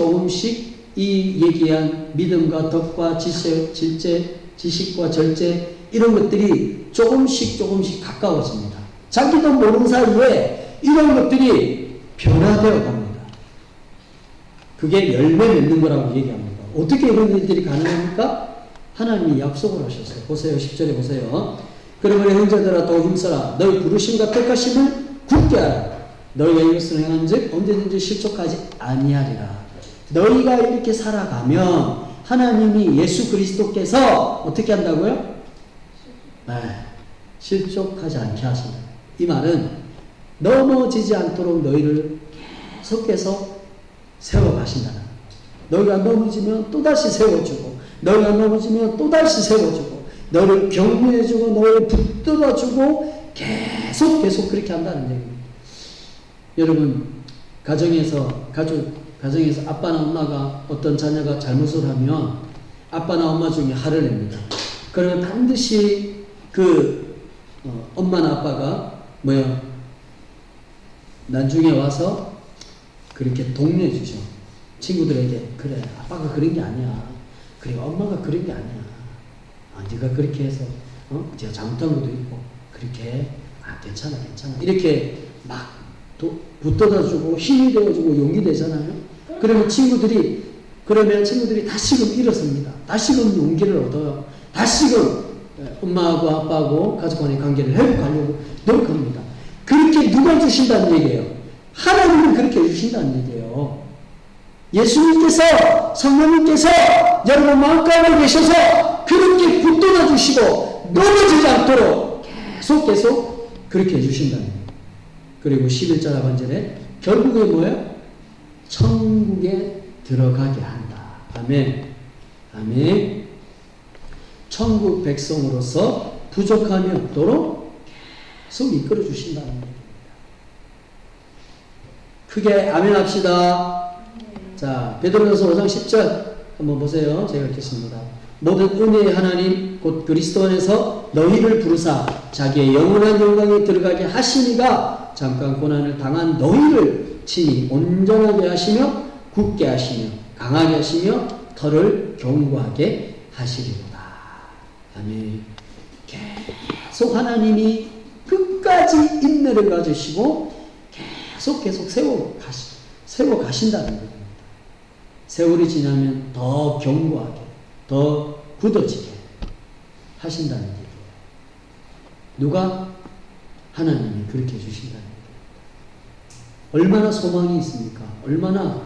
이 얘기한 믿음과 덕과 지식과 절제 이런 것들이 조금씩 가까워집니다. 자기도 모르는 사이에 이런 것들이 변화되어 갑니다. 그게 열매 맺는 거라고 얘기합니다. 어떻게 이런 일들이 가능합니까? 하나님이 약속을 하셨어요. 보세요. 10절에 보세요. 그러므로 형제들아 더 힘써라. 너희 부르심과 택하심을 굳게 하라. 너희가 이것을 행한즉 언제든지 실족하지 아니하리라. 너희가 이렇게 살아가면 하나님이 예수 그리스도께서 어떻게 한다고요? 실족하지 않게 하신다. 이 말은 넘어지지 않도록 너희를 계속해서 세워가신다는 거예요. 너희가 넘어지면 또다시 세워주고 너희가 넘어지면 또다시 세워주고 너희를 격려해주고 너희를 붙들어주고 계속 그렇게 한다는 얘기입니다. 여러분 가정에서 아빠나 엄마가 어떤 자녀가 잘못을 하면 아빠나 엄마 중에 화를 냅니다. 그러면 반드시 엄마나 아빠가 나중에 와서 그렇게 독려해 주죠. 친구들에게 그래 아빠가 그런 게 아니야. 그래 엄마가 그런 게 아니야. 네가 그렇게 해서 제가 잘못한 것도 있고 그렇게 괜찮아 이렇게 막 붙들어주고 힘이 되어주고 용기 되잖아요. 그러면 친구들이 다시금 일어섭니다. 다시금 용기를 얻어요. 다시금 엄마하고 아빠하고 가족 간의 관계를 회복하려고 노력합니다. 그렇게 누가 주신다는 얘기예요? 하나님이 그렇게 해주신다는 얘기예요. 예수님께서 성령님께서 여러분 마음가운데 계셔서 그렇게 붙들어 주시고 넘어지지 않도록 계속 그렇게 해주신다는 거예요. 그리고 11절 하반절에 결국에 뭐예요? 천국에 들어가게 한다. 아멘. 천국 백성으로서 부족함이 없도록 계속 이끌어 주신다는 겁니다. 크게 아멘 합시다. 자, 베드로전서 5장 10절 한번 보세요. 제가 읽겠습니다. 모든 은혜의 하나님 곧 그리스도 안에서 너희를 부르사 자기의 영원한 영광에 들어가게 하시니가 잠깐 고난을 당한 너희를 친히 온전하게 하시며 굳게 하시며 강하게 하시며 터를 견고하게 하시리로다. 아멘. 계속 하나님이 끝까지 인내를 가지시고 계속 세워 가신다는 겁니다. 세월이 지나면 더 견고하게 더 굳어지게 하신다는 얘기예요. 누가? 하나님이 그렇게 해주신다는 얘기예요. 얼마나 소망이 있습니까? 얼마나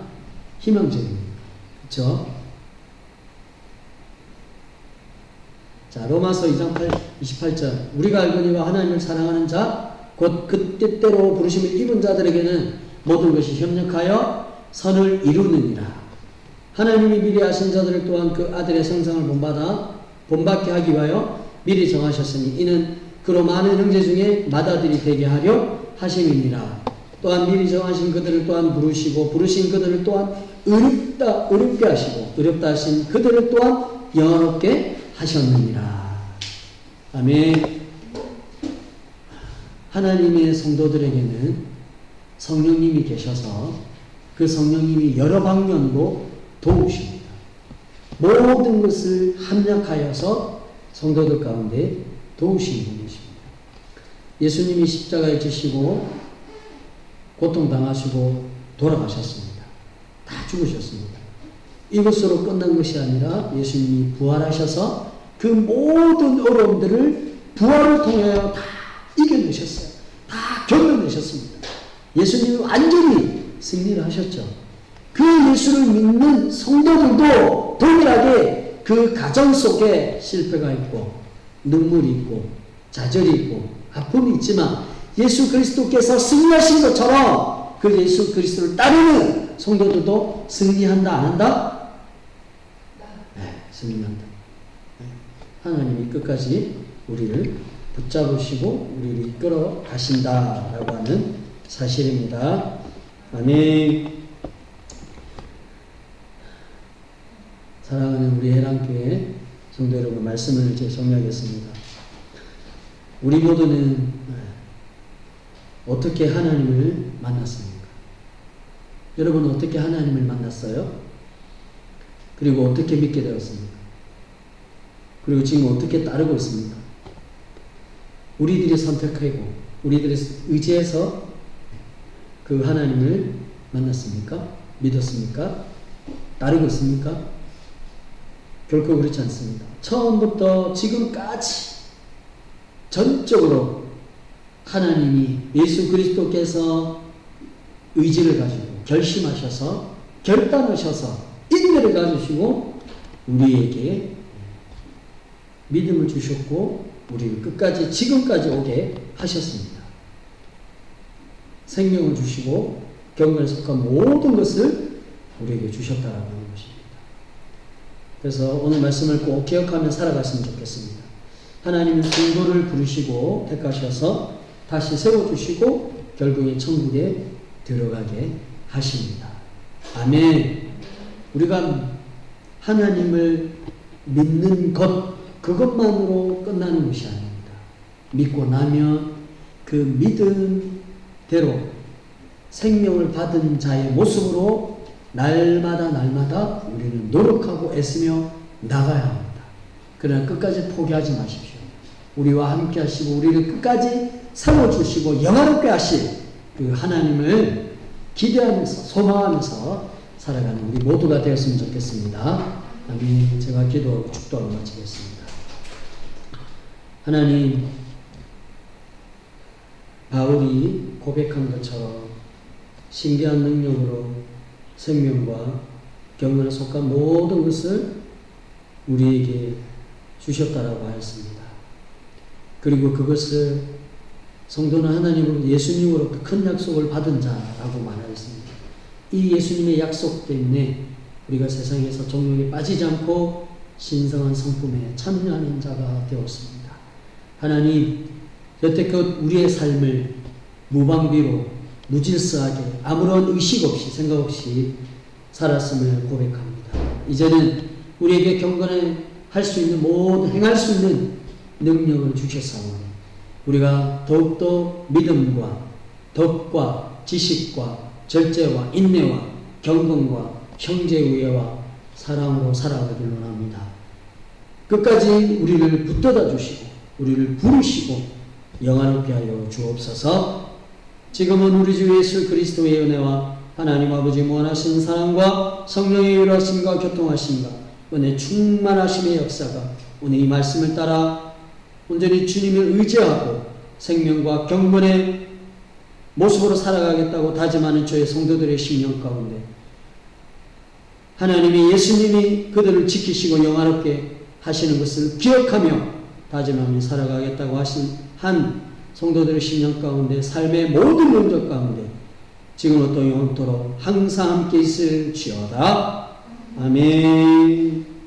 희망적입니까? 그렇죠? 자, 로마서 2장 28절 우리가 알거니와 하나님을 사랑하는 자 곧 그 뜻대로 부르심을 입은 자들에게는 모든 것이 협력하여 선을 이루느니라. 하나님이 미리 아신 자들을 또한 그 아들의 성상을 본받게 하기 위하여 미리 정하셨으니 이는 그로 많은 형제 중에 맏아들이 되게 하려 하심이니라. 또한 미리 정하신 그들을 또한 부르시고 부르신 그들을 또한 어렵게 하시고 어렵다 하신 그들을 또한 영화롭게 하셨느니라. 아멘. 하나님의 성도들에게는 성령님이 계셔서 그 성령님이 여러 방면으로 도우십니다. 모든 것을 합력하여서 성도들 가운데 도우시는 분이십니다. 예수님이 십자가에 지시고 고통당하시고 돌아가셨습니다. 다 죽으셨습니다. 이것으로 끝난 것이 아니라 예수님이 부활하셔서 그 모든 어려움들을 부활을 통하여 다 이겨내셨어요. 다 견뎌내셨습니다. 예수님이 완전히 승리를 하셨죠. 그 예수를 믿는 성도들도 동일하게 그 가정 속에 실패가 있고 눈물이 있고 좌절이 있고 아픔이 있지만 예수 그리스도께서 승리하신 것처럼 그 예수 그리스도를 따르는 성도들도 승리한다 안 한다? 네, 승리한다. 하나님이 끝까지 우리를 붙잡으시고 우리를 이끌어 가신다라고 하는 사실입니다. 아멘. 사랑하는 우리 해랑교회 성도 여러분, 말씀을 이제 정리하겠습니다. 우리 모두는 어떻게 하나님을 만났습니까? 여러분은 어떻게 하나님을 만났어요? 그리고 어떻게 믿게 되었습니까? 그리고 지금 어떻게 따르고 있습니까? 우리들이 선택하고 우리들이 의지해서 그 하나님을 만났습니까? 믿었습니까? 따르고 있습니까? 결코 그렇지 않습니다. 처음부터 지금까지 전적으로 하나님이 예수 그리스도께서 의지를 가지고 결심하셔서 결단하셔서 인내를 가지시고 우리에게 믿음을 주셨고 우리를 끝까지 지금까지 오게 하셨습니다. 생명을 주시고 경건에 속한 모든 것을 우리에게 주셨다라고 하는 것입니다. 그래서 오늘 말씀을 꼭 기억하며 살아갔으면 좋겠습니다. 하나님은 성도를 부르시고 택하셔서 다시 세워주시고 결국에 천국에 들어가게 하십니다. 아멘. 우리가 하나님을 믿는 것 그것만으로 끝나는 것이 아닙니다. 믿고 나면 그 믿음대로 생명을 받은 자의 모습으로 날마다 우리는 노력하고 애쓰며 나가야 합니다. 그러나 끝까지 포기하지 마십시오. 우리와 함께 하시고 우리를 끝까지 세워주시고 영화롭게 하실 그 하나님을 기대하면서 소망하면서 살아가는 우리 모두가 되었으면 좋겠습니다. 아멘. 제가 기도하고 축도하고 마치겠습니다. 하나님, 바울이 고백한 것처럼 신비한 능력으로 생명과 경건에 속한 모든 것을 우리에게 주셨다라고 하였습니다. 그리고 그것을 성도는 하나님으로 예수님으로부터 큰 약속을 받은 자라고 말하였습니다. 이 예수님의 약속 때문에 우리가 세상에서 종용에 빠지지 않고 신성한 성품에 참여하는 자가 되었습니다. 하나님, 여태껏 우리의 삶을 무방비로 무질서하게 아무런 의식 없이 생각 없이 살았음을 고백합니다. 이제는 우리에게 경건에 할 수 있는 모든 행할 수 있는 능력을 주셨사오니 우리가 더욱더 믿음과 덕과 지식과 절제와 인내와 경건과 형제우애와 사랑으로 살아가기를 원합니다. 끝까지 우리를 붙들어 주시고 우리를 부르시고 영화롭게 하여 주옵소서. 지금은 우리 주 예수 그리스도의 은혜와 하나님 아버지 무한하신 사랑과 성령의 일하심과 교통하심과 은혜 충만하심의 역사가 오늘 이 말씀을 따라 온전히 주님을 의지하고 생명과 경건의 모습으로 살아가겠다고 다짐하는 저의 성도들의 심령 가운데 하나님이 예수님이 그들을 지키시고 영화롭게 하시는 것을 기억하며 다짐하며 살아가겠다고 하신 한 성도들의 심령 가운데 삶의 모든 영역 가운데 지금부터 영원토록 항상 함께 있을지어다. 아멘.